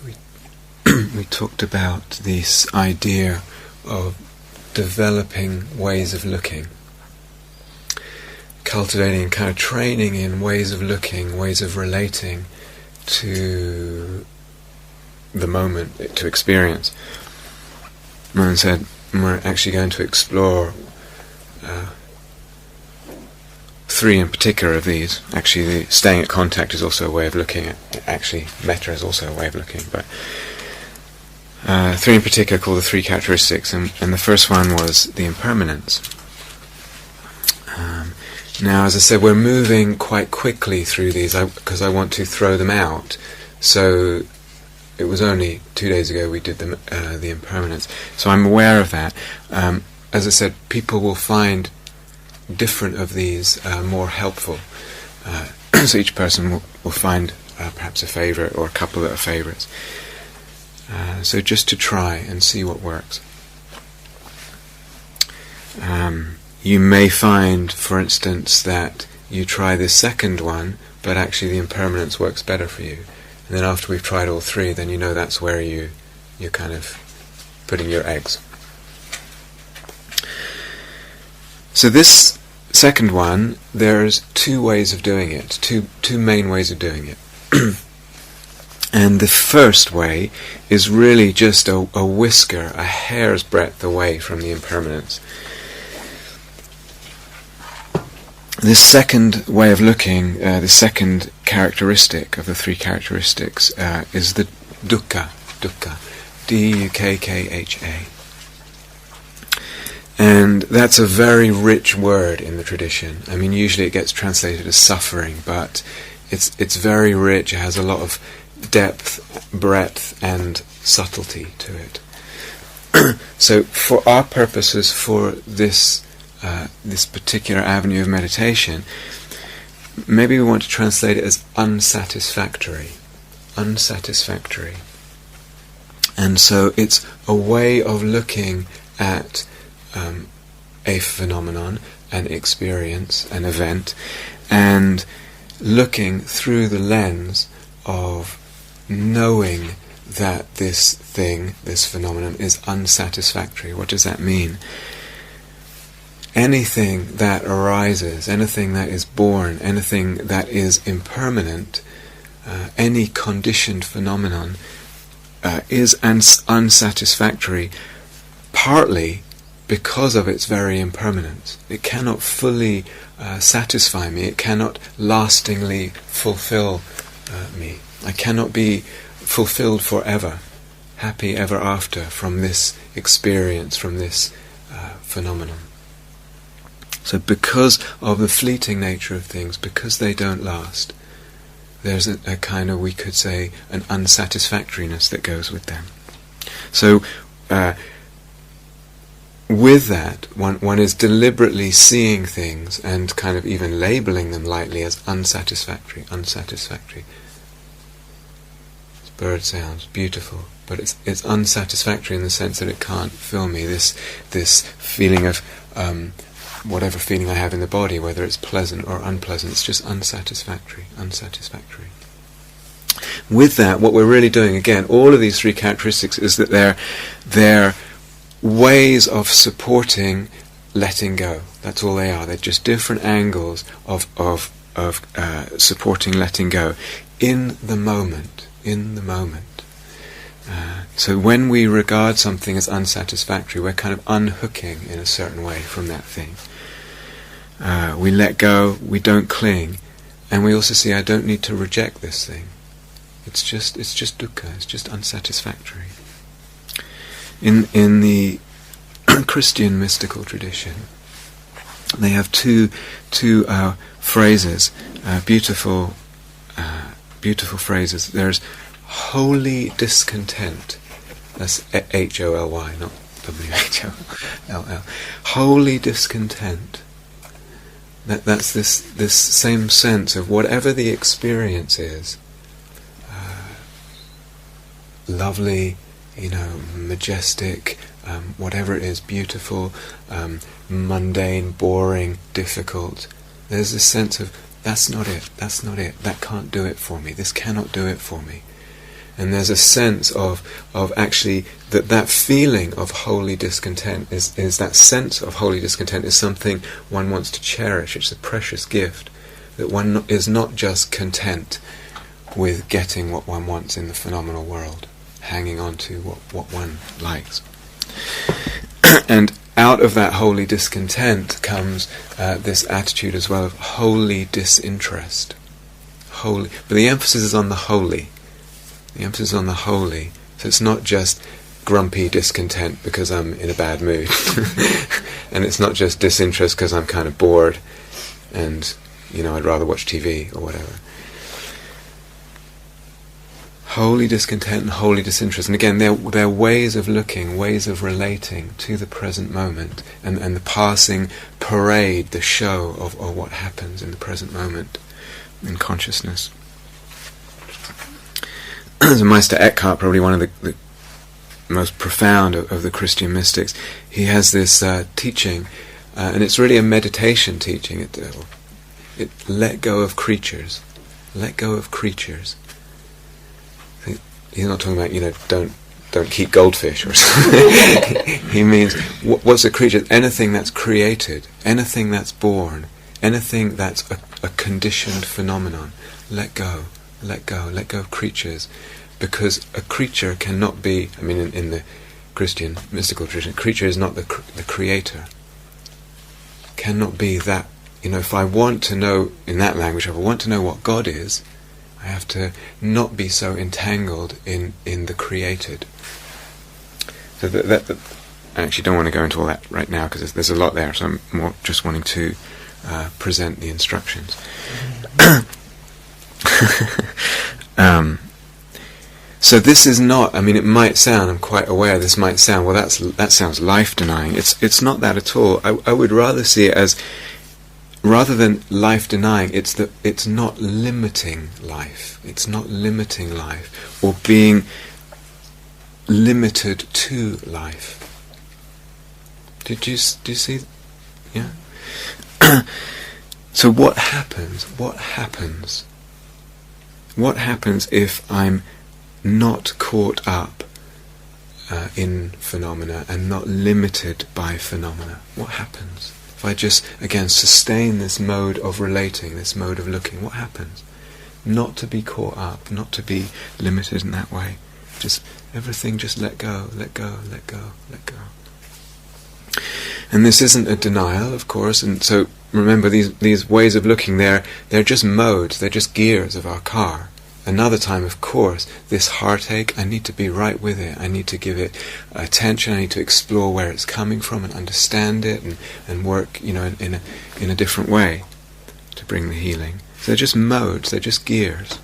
we we talked about this idea of developing ways of looking, cultivating, kind of training in ways of looking, ways of relating to the moment, to experience. Mohan said, we're actually going to explore three in particular of these. Actually, staying at contact is also a way of looking at. Actually, metta is also a way of looking, but three in particular called the three characteristics, and the first one was the impermanence. Now, as I said, we're moving quite quickly through these because I want to throw them out. So it was only 2 days ago we did the impermanence. So I'm aware of that. As I said, people will find different of these more helpful. So each person will find perhaps a favourite or a couple that are favourites. So just to try and see what works. You may find, for instance, that you try this second one, but actually the impermanence works better for you. And then after we've tried all three, then you know that's where you're kind of putting your eggs. So this second one, there's two ways of doing it, two main ways of doing it. And the first way is really just a whisker, a hair's breadth away from the impermanence. This second way of looking, the second characteristic of the three characteristics, is the Dukkha, D-U-K-K-H-A. And that's a very rich word in the tradition. I mean, usually it gets translated as suffering, but it's very rich. It has a lot of depth, breadth, and subtlety to it. So, for our purposes, for this particular avenue of meditation, maybe we want to translate it as unsatisfactory. And so it's a way of looking at a phenomenon, an experience, an event, and looking through the lens of knowing that this thing, this phenomenon, is unsatisfactory. What does that mean? Anything that arises, anything that is born, anything that is impermanent, any conditioned phenomenon is unsatisfactory, partly because of its very impermanence. It cannot fully satisfy me. It cannot lastingly fulfill me. I cannot be fulfilled forever, happy ever after from this experience, from this phenomenon. So because of the fleeting nature of things, because they don't last, there's a kind of, we could say, an unsatisfactoriness that goes with them. So with that, one is deliberately seeing things and kind of even labeling them lightly as unsatisfactory. It's bird sounds, beautiful, but it's unsatisfactory in the sense that it can't fill me. This feeling of whatever feeling I have in the body, whether it's pleasant or unpleasant, it's just unsatisfactory. With that, what we're really doing, again, all of these three characteristics is that they're ways of supporting letting go. That's all they are. They're just different angles of supporting letting go in the moment. So when we regard something as unsatisfactory, we're kind of unhooking in a certain way from that thing. We let go, we don't cling, and we also see I don't need to reject this thing. It's just dukkha, it's just unsatisfactory. In the Christian mystical tradition, they have two phrases, beautiful phrases. There's holy discontent. That's H-O-L-Y, not W-H-O-L-L. Holy discontent. That's this same sense of whatever the experience is, lovely, majestic, whatever it is, beautiful, mundane, boring, difficult. There's this sense of that's not it, that can't do it for me, this cannot do it for me. And there's a sense of actually that feeling of holy discontent is that sense of holy discontent is something one wants to cherish. It's a precious gift, that one is not just content with getting what one wants in the phenomenal world, hanging on to what one likes. And out of that holy discontent comes this attitude as well of holy disinterest. Holy, but the emphasis is on the holy. The emphasis is on the holy. So it's not just grumpy discontent because I'm in a bad mood. And it's not just disinterest because I'm kind of bored and, I'd rather watch TV or whatever. Holy discontent and holy disinterest. And again, they're ways of looking, ways of relating to the present moment and the passing parade, the show of what happens in the present moment in consciousness. So Meister Eckhart, probably one of the most profound of the Christian mystics, he has this teaching, and it's really a meditation teaching. It let go of creatures. Let go of creatures. He's not talking about, don't keep goldfish or something. He means, what's a creature? Anything that's created, anything that's born, anything that's a conditioned phenomenon. Let go of creatures. Because a creature cannot be, in the Christian mystical tradition, creature is not the creator. Cannot be that. If I want to know, in that language, if I want to know what God is, I have to not be so entangled in the created. So that I actually don't want to go into all that right now because there's a lot there, so I'm more just wanting to present the instructions. So this is not, it might sound, I'm quite aware this might sound, well that sounds life-denying. It's not that at all. I would rather see it as, rather than life-denying, it's not limiting life. It's not limiting life, or being limited to life. Do you see? Yeah? So what happens? What happens if I'm not caught up in phenomena and not limited by phenomena? What happens? If I just, again, sustain this mode of relating, this mode of looking, what happens? Not to be caught up, not to be limited in that way. Just everything, just let go, let go, let go, let go. And this isn't a denial, of course, and so remember these ways of looking, they're just modes, they're just gears of our car. Another time, of course, this heartache, I need to be right with it. I need to give it attention. I need to explore where it's coming from and understand it and work, in a different way to bring the healing. So they're just modes. They're just gears.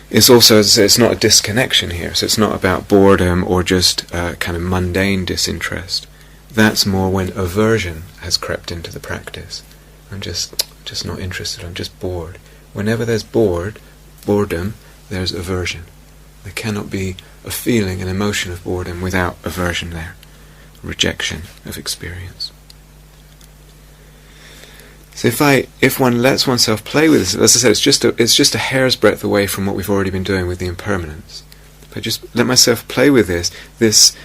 It's also, as I say, it's not a disconnection here. So it's not about boredom or just kind of mundane disinterest. That's more when aversion has crept into the practice. I'm just not interested. I'm just bored. Whenever there's boredom, there's aversion. There cannot be a feeling, an emotion of boredom without aversion there. Rejection of experience. So if one lets oneself play with this, as I said, it's just a hair's breadth away from what we've already been doing with the impermanence. But just let myself play with this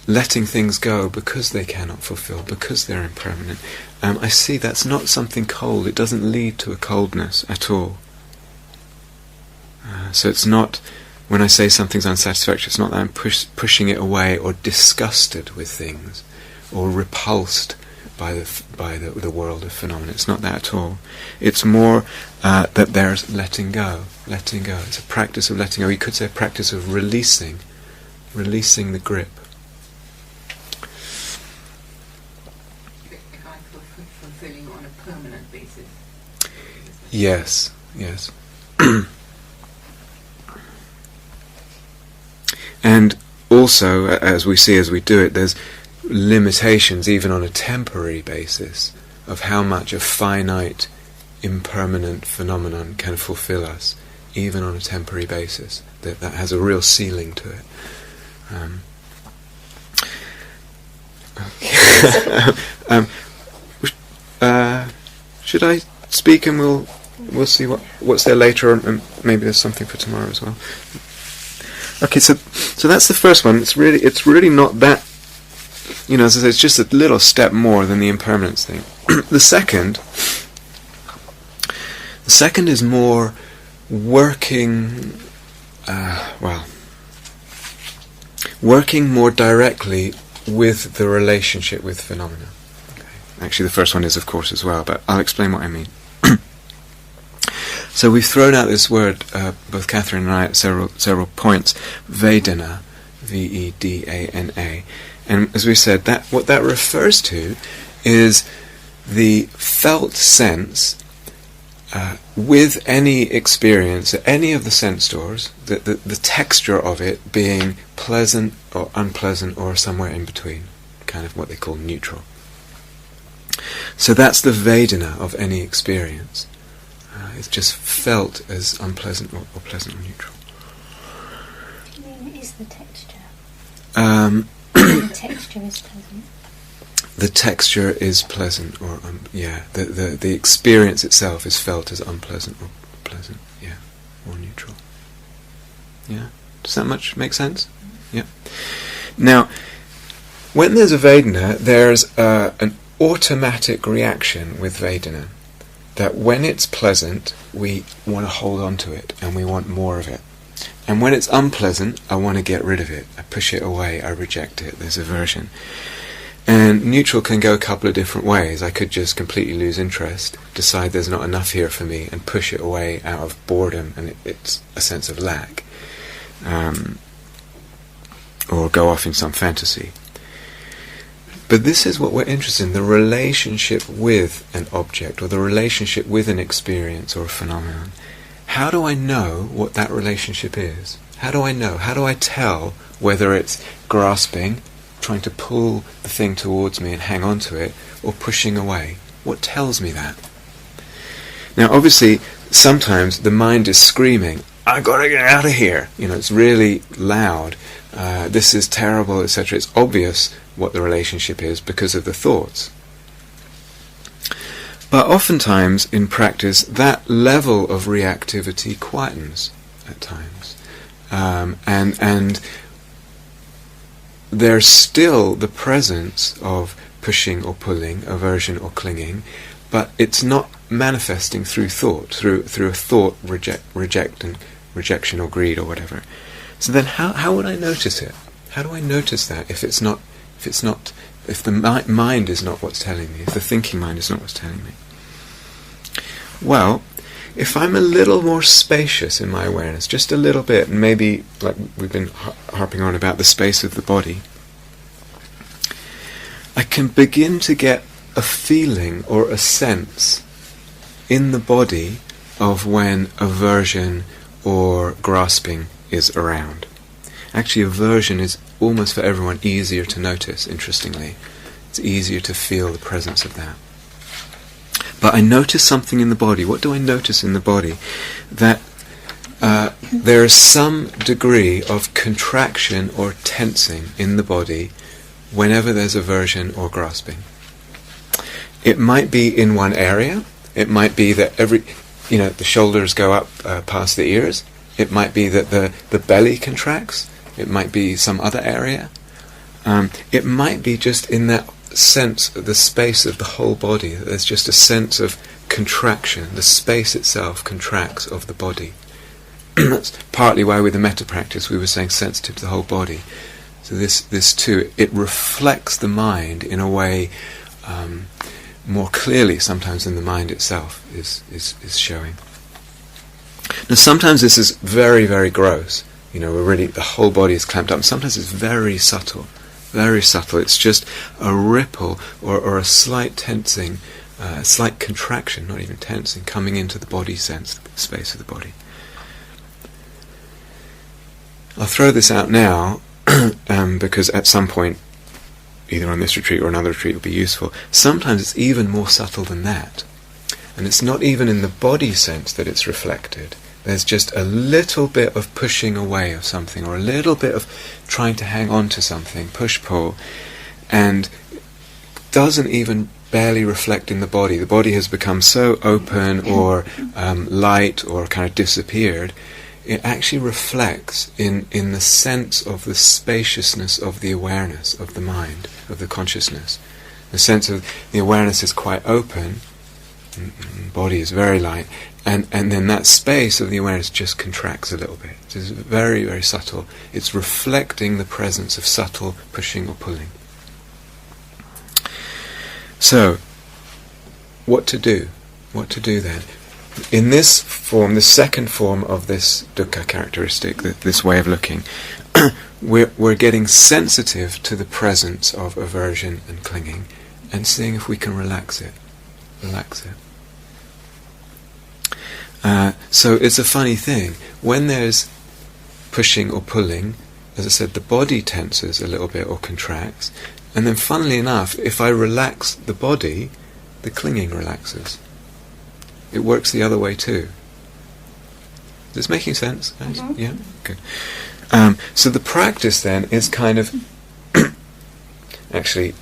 letting things go because they cannot fulfill, because they're impermanent. I see that's not something cold. It doesn't lead to a coldness at all. So it's not, when I say something's unsatisfactory, it's not that I'm pushing it away or disgusted with things or repulsed by the world of phenomena. It's not that at all. It's more that there's letting go. Letting go. It's a practice of letting go. You could say a practice of releasing the grip. Fulfilling on a permanent basis. Yes. And also, as we see as we do it, there's limitations even on a temporary basis of how much a finite, impermanent phenomenon can fulfill us, even on a temporary basis. That has a real ceiling to it. Should I speak and we'll we'll see what's there later, and maybe there's something for tomorrow as well. Okay, so that's the first one. It's really not that, as I say, it's just a little step more than the impermanence thing. The second is more working more directly with the relationship with phenomena. Okay. Actually, the first one is, of course, as well, but I'll explain what I mean. So we've thrown out this word, both Catherine and I, at several points, vedana, vedana, and as we said, what that refers to is the felt sense with any experience, any of the sense doors, the texture of it being pleasant or unpleasant or somewhere in between, kind of what they call neutral. So that's the vedana of any experience. It's just felt as unpleasant or pleasant or neutral. What do you mean it is the texture? The texture is pleasant. The texture is pleasant, or the experience itself is felt as unpleasant or pleasant, or neutral. Yeah, does that much make sense? Yeah. Now, when there's a vedana, there's an automatic reaction with vedana, that when it's pleasant, we want to hold on to it and we want more of it. And when it's unpleasant, I want to get rid of it. I push it away, I reject it, there's aversion. And neutral can go a couple of different ways. I could just completely lose interest, decide there's not enough here for me, and push it away out of boredom, and it's a sense of lack. Or go off in some fantasy. But this is what we're interested in, the relationship with an object, or the relationship with an experience or a phenomenon. How do I know what that relationship is? How do I know? How do I tell whether it's grasping, trying to pull the thing towards me and hang on to it, or pushing away? What tells me that? Now, obviously, sometimes the mind is screaming, I've got to get out of here. It's really loud. This is terrible, etc. It's obvious what the relationship is because of the thoughts. But oftentimes, in practice, that level of reactivity quietens at times. And there's still the presence of pushing or pulling, aversion or clinging, but it's not manifesting through thought, through a thought rejection or greed or whatever. So then, how would I notice it? How do I notice that if the mind is not what's telling me, if the thinking mind is not what's telling me? Well, if I'm a little more spacious in my awareness, just a little bit, and maybe, like we've been harping on about the space of the body, I can begin to get a feeling or a sense in the body of when aversion or grasping is around. Actually, aversion is almost for everyone easier to notice, interestingly. It's easier to feel the presence of that. But I notice something in the body. What do I notice in the body? That there is some degree of contraction or tensing in the body whenever there's aversion or grasping. It might be in one area. It might be that the shoulders go up past the ears. It might be that the belly contracts. It might be some other area. It might be just in that sense of the space of the whole body. There's just a sense of contraction. The space itself contracts of the body. That's partly why with the metta practice we were saying sensitive to the whole body. So this too, it reflects the mind in a way more clearly sometimes than the mind itself is showing. Now sometimes this is very, very gross. The whole body is clamped up. And sometimes it's very subtle. Very subtle. It's just a ripple or a slight tensing, a slight contraction, not even tensing, coming into the body sense, the space of the body. I'll throw this out now because at some point, either on this retreat or another retreat, will be useful. Sometimes it's even more subtle than that. And it's not even in the body sense that it's reflected. There's just a little bit of pushing away of something, or a little bit of trying to hang on to something, push-pull, and doesn't even barely reflecting the body. The body has become so open or light or kind of disappeared. It actually reflects in the sense of the spaciousness of the awareness of the mind, of the consciousness. The sense of the awareness is quite open, the body is very light, and then that space of the awareness just contracts a little bit. It's very, very subtle. It's reflecting the presence of subtle pushing or pulling. So, what to do? What to do then? In this form, the second form of this dukkha characteristic, this way of looking, we're getting sensitive to the presence of aversion and clinging, and seeing if we can relax it. Relax it. So it's a funny thing. When there's pushing or pulling, as I said, the body tenses a little bit or contracts, and then funnily enough, if I relax the body, the clinging relaxes. It works the other way too. Is this making sense? Mm-hmm. Yeah? Good. So the practice then is kind of... Actually,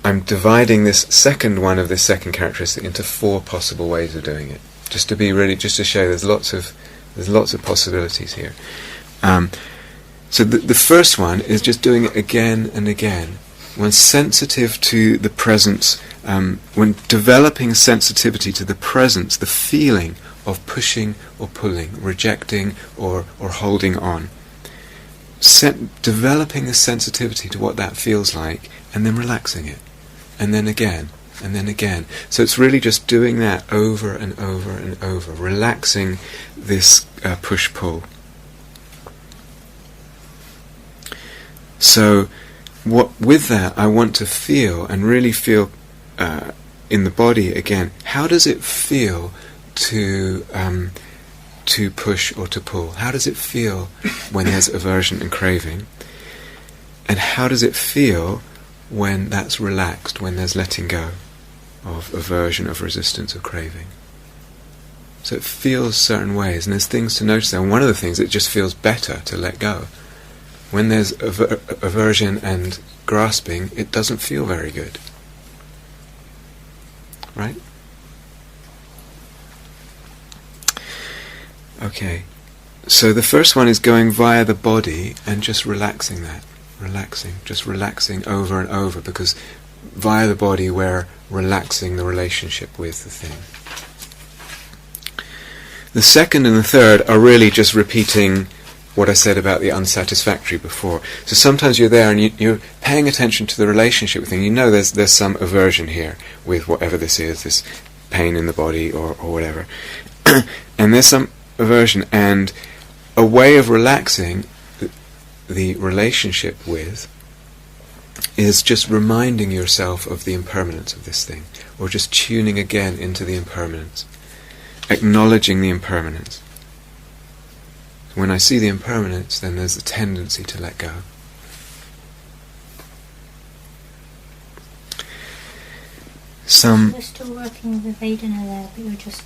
I'm dividing this second one of this second characteristic into 4 possible ways of doing it. Just to show there's lots of possibilities here. So the first one is just doing it again and again. When sensitive to the presence, when developing sensitivity to the presence, the feeling of pushing or pulling, rejecting or holding on. Developing the sensitivity to what that feels like, and then relaxing it. And then again, and then again. So it's really just doing that over and over and over, relaxing this push-pull. So, with that, I want to feel, and really feel in the body again, how does it feel to push or to pull? How does it feel when there's aversion and craving? And how does it feel when that's relaxed, when there's letting go of aversion, of resistance, of craving? So it feels certain ways, and there's things to notice there. And one of the things, it just feels better to let go. When there's aversion and grasping, it doesn't feel very good. Right? Okay. So the first one is going via the body and just relaxing that. Just relaxing over and over, because via the body we're relaxing the relationship with the thing. The second and the third are really just repeating what I said about the unsatisfactory before. So sometimes you're there and you're paying attention to the relationship with things. You know there's some aversion here with whatever this is, this pain in the body or whatever. And there's some aversion, and a way of relaxing the relationship with is just reminding yourself of the impermanence of this thing, or just tuning again into the impermanence, acknowledging the impermanence. When I see the impermanence, then there's a tendency to let go. We're still working with the vedana there, but you're just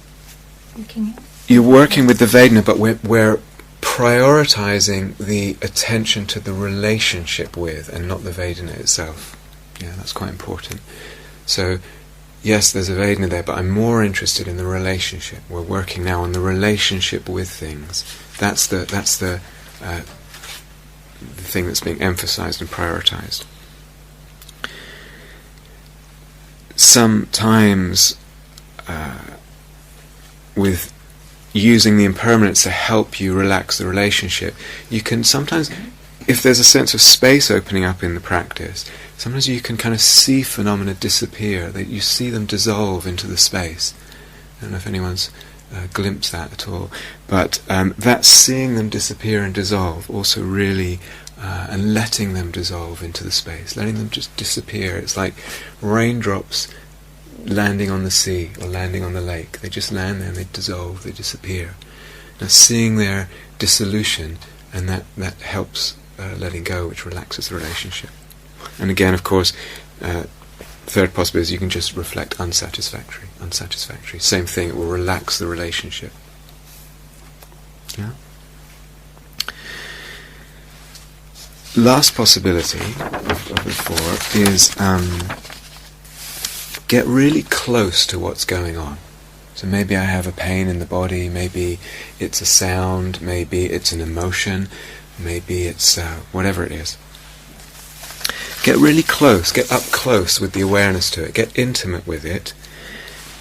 looking at... You're working with the vedana, but we're prioritizing the attention to the relationship with, and not the vedana itself. Yeah, that's quite important. So, yes, there's a vedana there, but I'm more interested in the relationship. We're working now on the relationship with things. That's the thing that's being emphasized and prioritized. Sometimes, with using the impermanence to help you relax the relationship, you can sometimes, if there's a sense of space opening up in the practice, sometimes you can kind of see phenomena disappear, that you see them dissolve into the space. I don't know if anyone's glimpsed that at all, but that seeing them disappear and dissolve also really, and letting them dissolve into the space, letting them just disappear. It's like raindrops landing on the sea or landing on the lake. They just land there and they dissolve, they disappear. Now seeing their dissolution, and that helps letting go, which relaxes the relationship. And again, of course, third possibility is you can just reflect unsatisfactory. Same thing, it will relax the relationship. Yeah. Last possibility of the 4 is get really close to what's going on. So maybe I have a pain in the body, maybe it's a sound, maybe it's an emotion, maybe it's whatever it is. Get really close, get up close with the awareness to it, get intimate with it,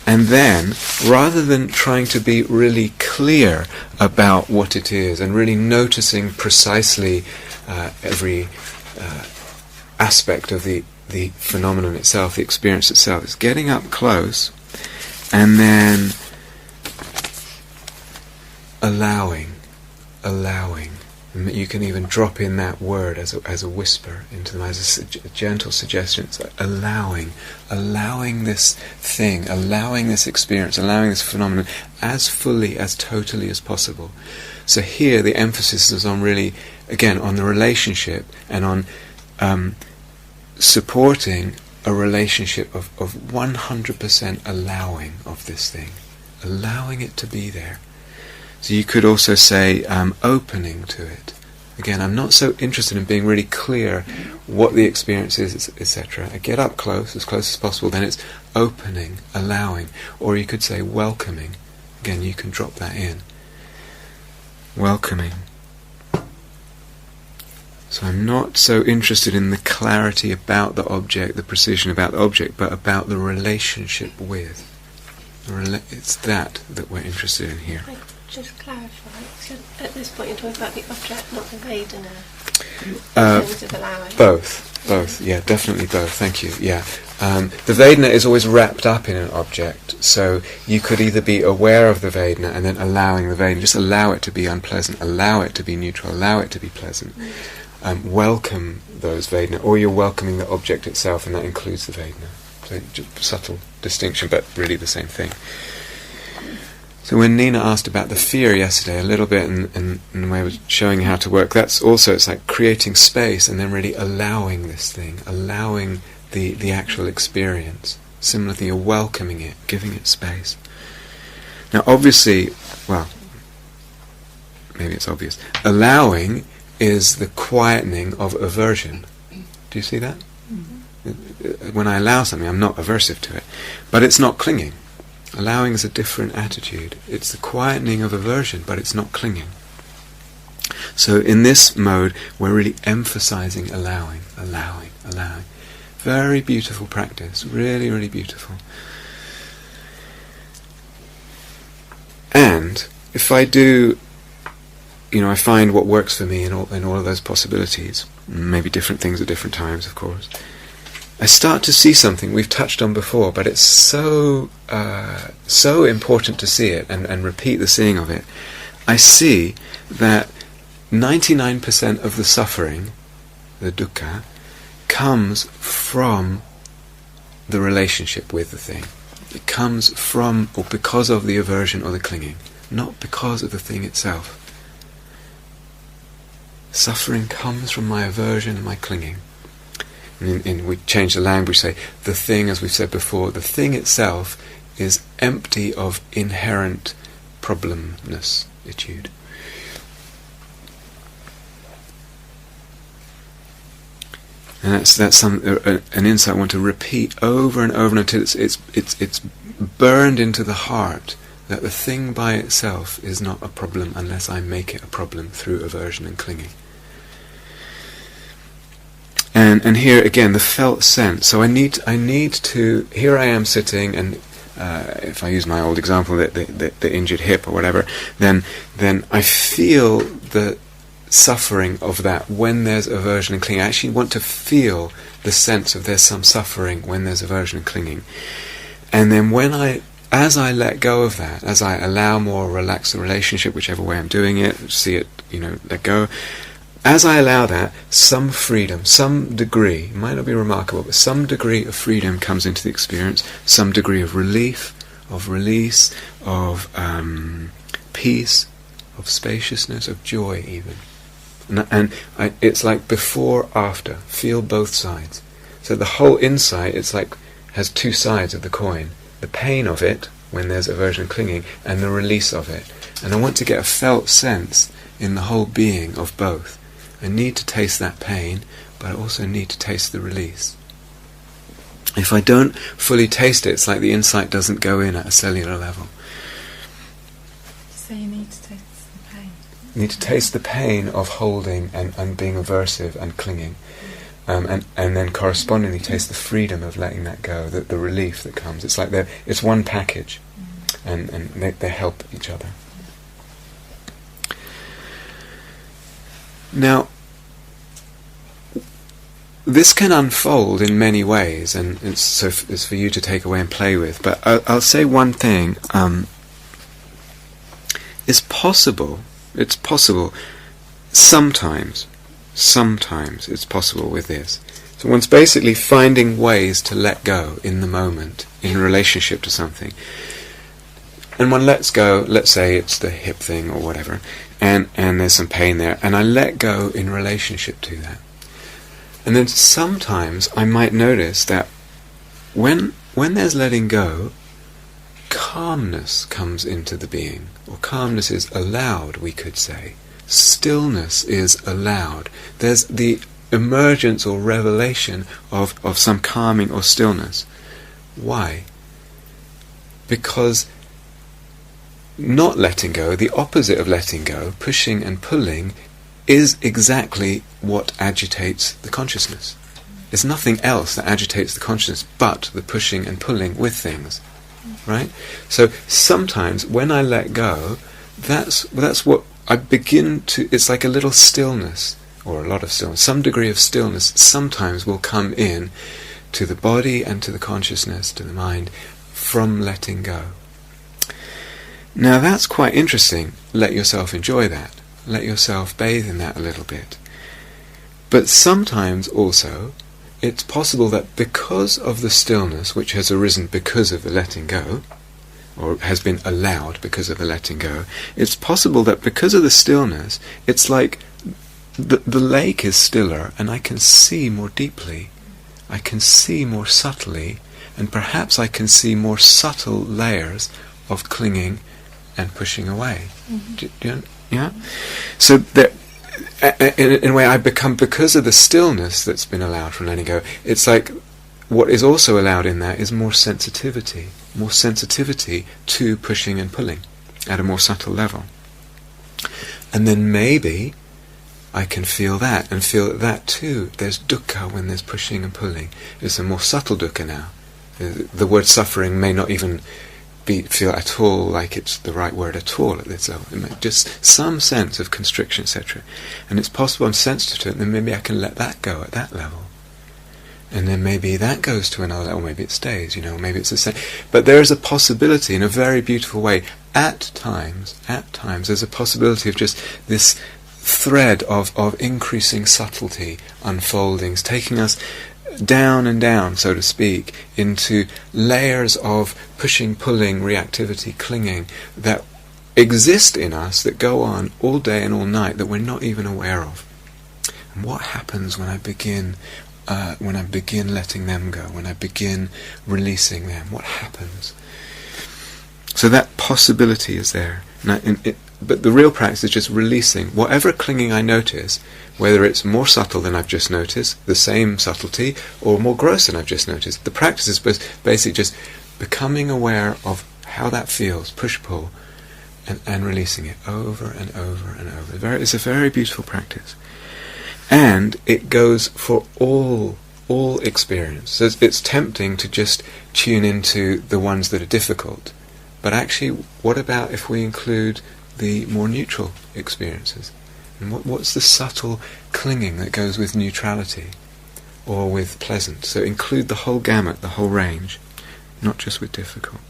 and then, rather than trying to be really clear about what it is and really noticing precisely every aspect of the phenomenon itself, the experience itself, it's getting up close and then allowing. And you can even drop in that word as a whisper into them, as a gentle suggestion. It's like allowing this thing, allowing this experience, allowing this phenomenon as fully, as totally as possible. So here the emphasis is on really, again, on the relationship and on supporting a relationship of 100% allowing of this thing, allowing it to be there. So you could also say opening to it. Again, I'm not so interested in being really clear what the experience is, etc. I get up close as possible, then it's opening, allowing. Or you could say welcoming. Again, you can drop that in. Welcoming. So I'm not so interested in the clarity about the object, the precision about the object, but about the relationship with. It's that we're interested in here. Just clarify, so at this point you're talking about the object, not the vedana, in terms of allowing. Both, yeah, definitely both, thank you, yeah. The vedana is always wrapped up in an object, so you could either be aware of the vedana and then allowing the vedana, just allow it to be unpleasant, allow it to be neutral, allow it to be pleasant, welcome those vedana, or you're welcoming the object itself, and that includes the vedana. So just subtle distinction, but really the same thing. So when Nina asked about the fear yesterday, a little bit in the way I was showing how to work, that's also, it's like creating space and then really allowing this thing, allowing the actual experience. Similarly, you're welcoming it, giving it space. Now obviously, well, maybe it's obvious, allowing is the quietening of aversion. Do you see that? Mm-hmm. When I allow something, I'm not aversive to it, but it's not clinging. Allowing is a different attitude. It's the quietening of aversion, but it's not clinging. So in this mode, we're really emphasizing allowing. Very beautiful practice. Really, really beautiful. And if I do, I find what works for me in all of those possibilities, maybe different things at different times, of course, I start to see something we've touched on before, but it's so important to see it and repeat the seeing of it. I see that 99% of the suffering, the dukkha, comes from the relationship with the thing. It comes from or because of the aversion or the clinging, not because of the thing itself. Suffering comes from my aversion and my clinging. We change the language, say the thing, as we've said before, the thing itself is empty of inherent problemness-itude. And that's an insight I want to repeat over and over until it's burned into the heart that the thing by itself is not a problem unless I make it a problem through aversion and clinging. And here again, the felt sense. So I need to. Here I am sitting, and if I use my old example, the injured hip or whatever, then I feel the suffering of that when there's aversion and clinging. I actually want to feel the sense of there's some suffering when there's aversion and clinging. And then as I let go of that, as I allow more, relax the relationship, whichever way I'm doing it, see it, let go. As I allow that, some freedom, some degree, it might not be remarkable, but some degree of freedom comes into the experience, some degree of relief, of release, of peace, of spaciousness, of joy even. It's like before, after, feel both sides. So the whole insight, it's like, has two sides of the coin. The pain of it, when there's aversion and clinging, and the release of it. And I want to get a felt sense in the whole being of both. I need to taste that pain, but I also need to taste the release. If I don't fully taste it, it's like the insight doesn't go in at a cellular level. So you need to taste the pain. You need to taste the pain of holding and being aversive and clinging. And then correspondingly taste the freedom of letting that go, the relief that comes. It's like it's one package, and they help each other. Now, this can unfold in many ways, and it's for you to take away and play with. But I'll say one thing. It's possible. Sometimes it's possible with this. So one's basically finding ways to let go in the moment, in relationship to something. And one lets go, let's say it's the hip thing or whatever, and there's some pain there, and I let go in relationship to that. And then sometimes I might notice that when there's letting go, calmness comes into the being, or calmness is allowed, we could say. Stillness is allowed. There's the emergence or revelation of some calming or stillness. Why? Because not letting go, the opposite of letting go, pushing and pulling, is exactly what agitates the consciousness. There's nothing else that agitates the consciousness but the pushing and pulling with things. Right? So sometimes when I let go, that's what I begin to, it's like a little stillness, or a lot of stillness, some degree of stillness sometimes will come in to the body and to the consciousness, to the mind, from letting go. Now that's quite interesting. Let yourself enjoy that. Let yourself bathe in that a little bit. But sometimes also, it's possible that because of the stillness which has arisen because of the letting go, or has been allowed because of the letting go, it's possible that because of the stillness, it's like the lake is stiller and I can see more deeply, I can see more subtly, and perhaps I can see more subtle layers of clinging and pushing away. Yeah? So that, in a way, I become, because of the stillness that's been allowed from letting go, it's like what is also allowed in that is more sensitivity to pushing and pulling at a more subtle level. And then maybe I can feel that, and feel that too. There's dukkha when there's pushing and pulling. It's a more subtle dukkha now. The word suffering may not even feel at all like it's the right word at all at this level. It may just some sense of constriction, etc. And it's possible I'm sensitive to it, and then maybe I can let that go at that level. And then maybe that goes to another level, maybe it stays, maybe it's the same. But there is a possibility in a very beautiful way. At times, there's a possibility of just this thread of increasing subtlety unfolding, taking us down and down, so to speak, into layers of pushing, pulling, reactivity, clinging that exist in us, that go on all day and all night, that we're not even aware of. And what happens when I begin letting them go, when I begin releasing them? What happens? So that possibility is there. But the real practice is just releasing whatever clinging I notice, whether it's more subtle than I've just noticed, the same subtlety, or more gross than I've just noticed. The practice is basically just becoming aware of how that feels, push-pull, and releasing it over and over and over. It's a very beautiful practice. And it goes for all experience. So it's tempting to just tune into the ones that are difficult. But actually, what about if we include the more neutral experiences? And what's the subtle clinging that goes with neutrality or with pleasant? So include the whole gamut, the whole range, not just with difficult.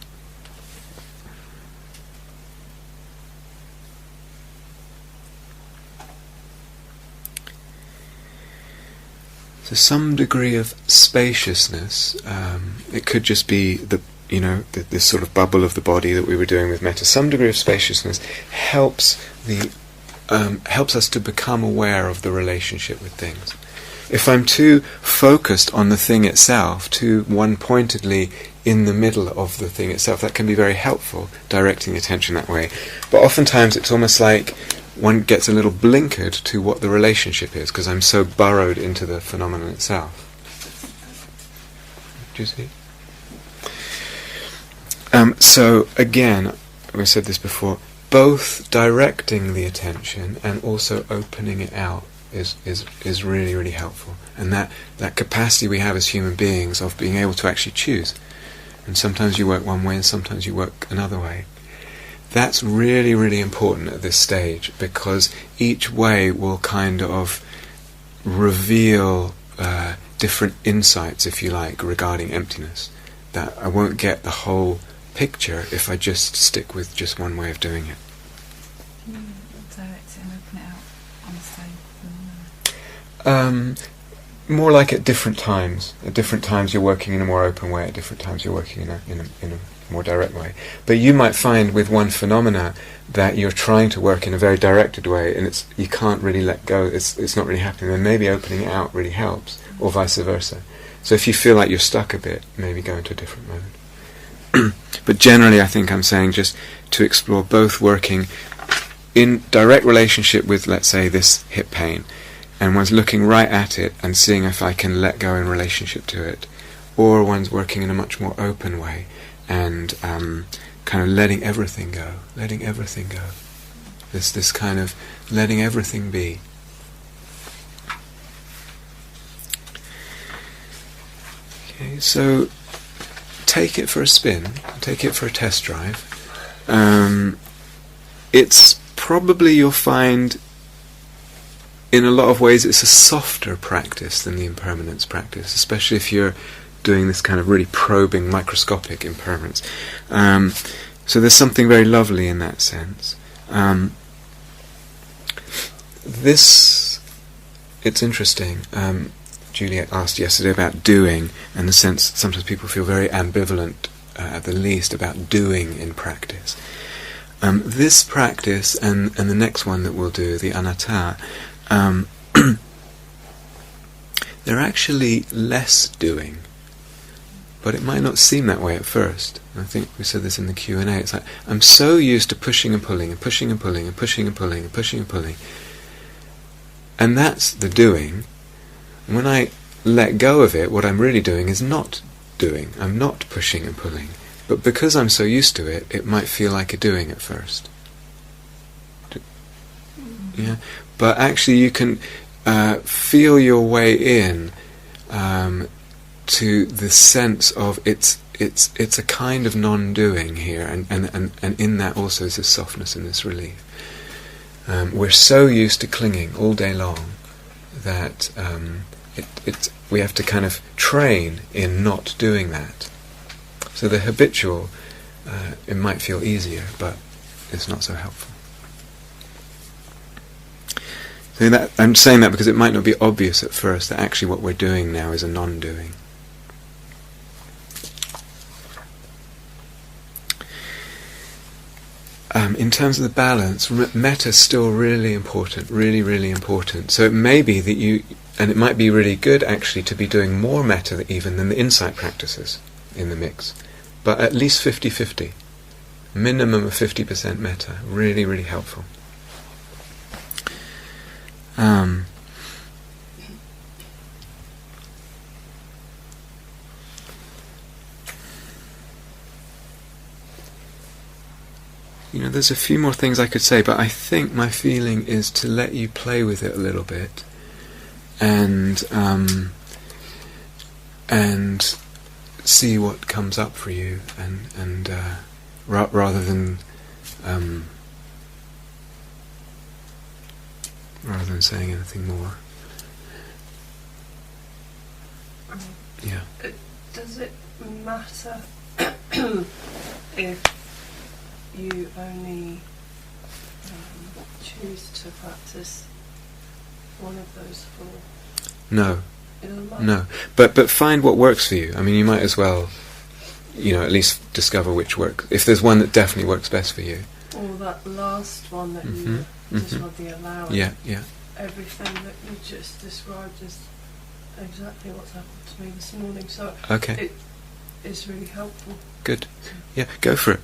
So some degree of spaciousness. It could just be this sort of bubble of the body that we were doing with metta. Some degree of spaciousness helps us to become aware of the relationship with things. If I'm too focused on the thing itself, too one-pointedly in the middle of the thing itself, that can be very helpful, directing attention that way. But oftentimes it's almost like one gets a little blinkered to what the relationship is, because I'm so burrowed into the phenomenon itself. Do you see? So again, we said this before, both directing the attention and also opening it out is really, really helpful. And that capacity we have as human beings of being able to actually choose. And sometimes you work one way and sometimes you work another way. That's really, really important at this stage, because each way will kind of reveal different insights, if you like, regarding emptiness. That I won't get the whole picture if I just stick with just one way of doing it. Can you direct it and open it out on the same? More like at different times. At different times you're working in a more open way. At different times you're working in a more direct way. But you might find with one phenomena that you're trying to work in a very directed way, and you can't really let go. It's not really happening. Then maybe opening it out really helps, or vice versa. So if you feel like you're stuck a bit, maybe go into a different mode. But generally, I think I'm saying just to explore both working in direct relationship with, let's say, this hip pain, and one's looking right at it and seeing if I can let go in relationship to it, or one's working in a much more open way and kind of letting everything go. This kind of letting everything be. Okay, so take it for a spin, take it for a test drive. It's probably, you'll find, in a lot of ways it's a softer practice than the impermanence practice, especially if you're doing this kind of really probing, microscopic impermanence. So there's something very lovely in that sense. It's interesting. Juliet asked yesterday about doing, and the sense sometimes people feel very ambivalent, at the least, about doing in practice. This practice and the next one that we'll do, the anatta, they're actually less doing, but it might not seem that way at first. I think we said this in the Q&A. It's like, I'm so used to pushing and pulling and pushing and pulling and pushing and pulling and pushing and pulling, and that's the doing. When I let go of it, what I'm really doing is not doing. I'm not pushing and pulling. But because I'm so used to it, it might feel like a doing at first. Yeah, but actually you can feel your way in to the sense of it's a kind of non-doing here, and in that also is this softness and this relief. We're so used to clinging all day long that we have to kind of train in not doing that. So the habitual, it might feel easier, but it's not so helpful. So I'm saying that because it might not be obvious at first that actually what we're doing now is a non-doing. In terms of the balance, metta is still really important, really, really important. So it may be that and it might be really good actually to be doing more metta even than the insight practices in the mix. But at least 50-50. Minimum of 50% metta. Really, really helpful. There's a few more things I could say, but I think my feeling is to let you play with it a little bit, and see what comes up for you, and rather than saying anything more. Yeah. Does it matter if you only choose to practice one of those four? No. It doesn't matter? No. But find what works for you. I mean, you might as well, at least discover which works. If there's one that definitely works best for you. Or that last one that you described, the allowing. Yeah. Everything that you just described is exactly what's happened to me this morning. So okay. It is really helpful. Good. Yeah, go for it.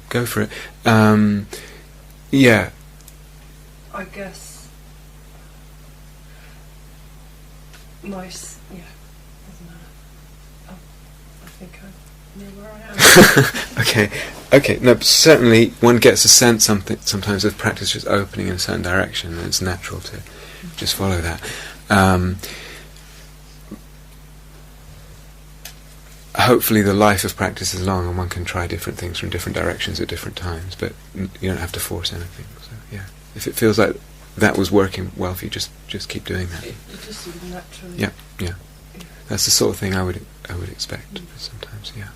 Yeah. I guess doesn't matter. think I knew where I am. Okay. No, certainly one gets a sense sometimes of practice just opening in a certain direction, and it's natural to just follow that. Hopefully the life of practice is long and one can try different things from different directions at different times, but you don't have to force anything. So yeah, if it feels like that was working well for you, just keep doing that. It just seemed naturally. Yeah. That's the sort of thing I would expect sometimes. Yeah.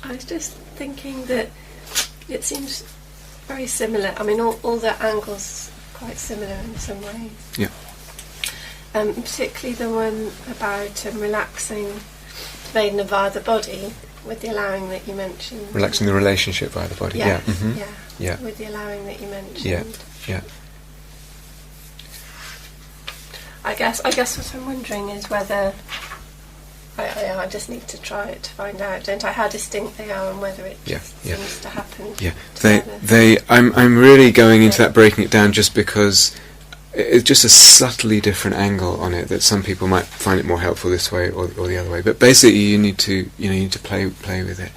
I was just thinking that it seems very similar. I mean, all the angles are quite similar in some ways. Yeah. Particularly the one about relaxing vedana via the body, with the allowing that you mentioned. Relaxing the relationship via the body. Yes, Yeah. Mm-hmm. Yeah. With the allowing that you mentioned. Yeah. I guess what I'm wondering is whether I just need to try it to find out, don't I, how distinct they are and whether it seems to happen. Yeah. Together. I'm really going into that, breaking it down, just because it's just a subtly different angle on it that some people might find it more helpful this way or the other way. But basically, you need to play with it.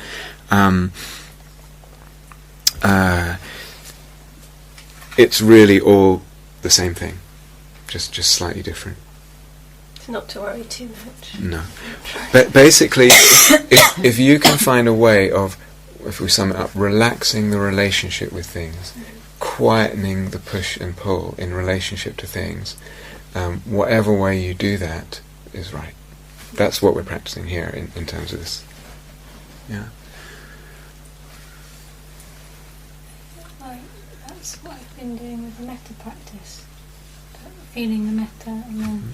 It's really all the same thing, just slightly different. So not to worry too much. No. But basically, if you can find a way of, if we sum it up, relaxing the relationship with things, quietening the push and pull in relationship to things, whatever way you do that is right. That's what we're practicing here in terms of this. Yeah. Like, that's what I've been doing with the metta practice. Feeling the metta and then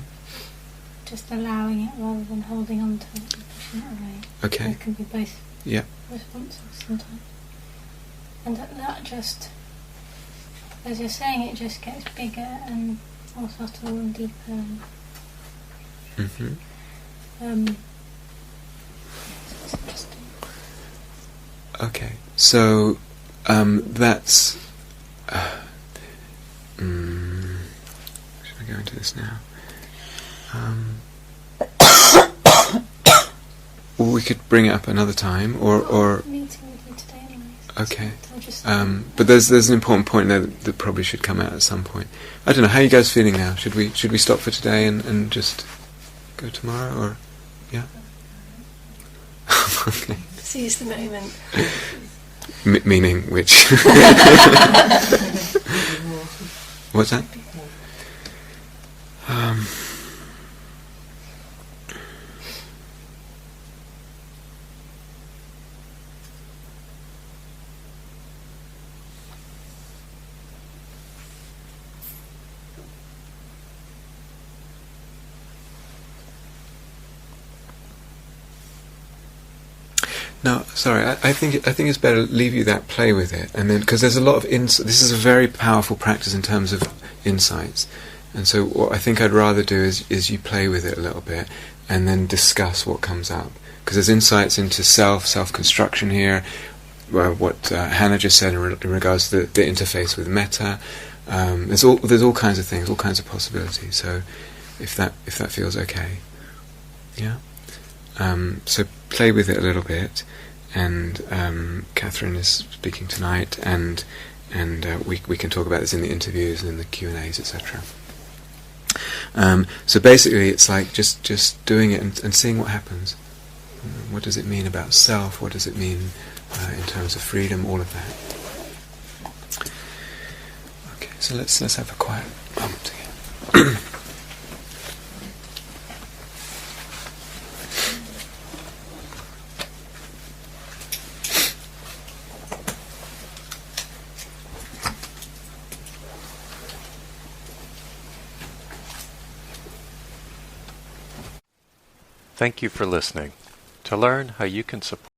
just allowing it rather than holding on to it and pushing it away. Okay. There can be both responses sometimes. And that just, as you're saying, it just gets bigger and more subtle and deeper. And it's interesting. Okay. So that's. Should I go into this now? Well, we could bring it up another time, or Meeting with you today anyways. okay. I'll just But there's an important point there that probably should come out at some point. I don't know. How are you guys feeling now? Should we stop for today and just go tomorrow, or yeah? Okay. Seize the moment. Meaning which? What's that? No, sorry. I think it's better leave you that, play with it, and then because there's a lot of this is a very powerful practice in terms of insights, and so what I think I'd rather do is you play with it a little bit, and then discuss what comes up, because there's insights into self-construction here, what Hannah just said in regards to the interface with metta. There's all kinds of things, all kinds of possibilities. So if that feels okay, yeah. So play with it a little bit, and Catherine is speaking tonight, and we can talk about this in the interviews and in the Q&As, etc. So basically, it's like just doing it and seeing what happens. What does it mean about self? What does it mean in terms of freedom? All of that. Okay, so let's have a quiet moment again. Thank you for listening. To learn how you can support